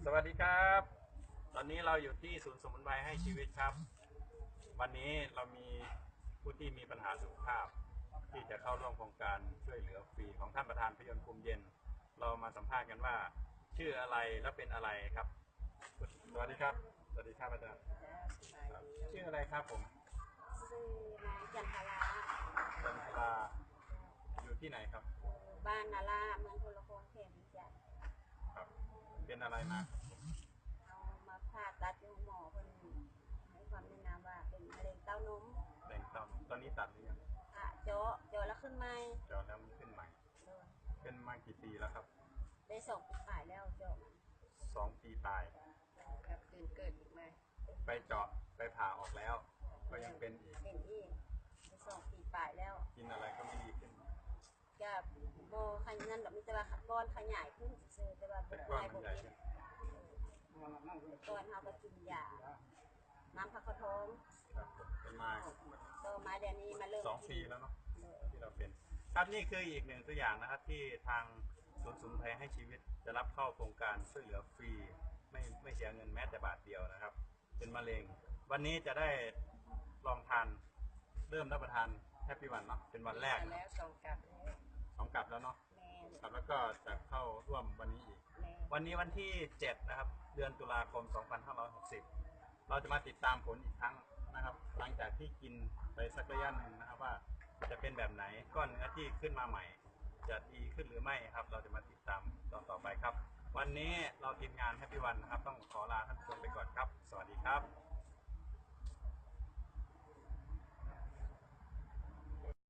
สวัสดีครับ ตอนนี้เราอยู่ที่ศูนย์สมุนไพรให้ชีวิตครับ วันนี้เรามีผู้ที่มีปัญหาสุขภาพที่จะเข้าร่วมโครงการช่วยเหลือฟรีของท่านประธานพยนต์ภูมิเย็น เรามาสัมภาษณ์กันว่าชื่ออะไรและเป็นอะไรครับ สวัสดีครับ สวัสดีครับอาจารย์ครับชื่ออะไรครับผมชื่อนายจันทราจันทราอยู่ที่ไหนครับบ้านนาราเมืองพลโคงเขมจันครับเป็นอะไรมาเอามาผ่าตัดอยู่หมอคนให้ความแนะนำว่าเป็นมะเร็งเต้านมแบ่งตอนนี้ตัดหรือยังเจาะแล้วขึ้นไหมเจาะแล้วมันขึ้นใหม่เป็นมากี่ปีแล้วครับได้2 ปีฝ่ายแล้วเจาะ2 ปีตายกับเกิดอีกไหมไปเจาะไปผ่าออกแล้วก็ยังเป็นอีกได้2 ปีฝ่ายแล้วกินอะไรก็ไม่ดีขึ้นกับโบขยายแบบมีแต่ว่าก้อนขยายขึ้นเฉยแต่ว่าก้อนมันใหญ่ขึ้นก้อนเขาก็กินยาน้ำพักกระท้องเป็นมาต่อมาเดี๋ยวนี้มาเริ่ม2 ปีแล้วเนาะที่เราเป็นครับนี่คืออีกหนึ่งตัวอย่างนะครับที่ทางศูนย์สมุนไพรให้ชีวิตจะรับเข้าโครงการช่วยเหลือฟรีไม่เสียเงินแม้แต่บาทเดียวนะครับเป็นมะเร็งวันนี้จะได้ลองทานเริ่มรับประทานแฮปปี้วันเนาะเป็นวันแรกแล้ว2 กลับแล้วเนาะครับแล้วก็จะเข้าร่วมวันนี้อีกวันนี้วันที่7นะครับเดือนตุลาคม2560เราจะมาติดตามผลอีกครั้งนะครับหลังจากที่กินไปสักระยะหนึ่งนะครับว่าจะเป็นแบบไหนก้อนเนื้อที่ขึ้นมาใหม่จะดีขึ้นหรือไม่ครับเราจะมาติดตามตอนต่อไปครับวันนี้เราทีมงานแฮปปี้วันนะครับต้องขอลาท่านผู้ชมไปก่อนครับสวัสดีครับ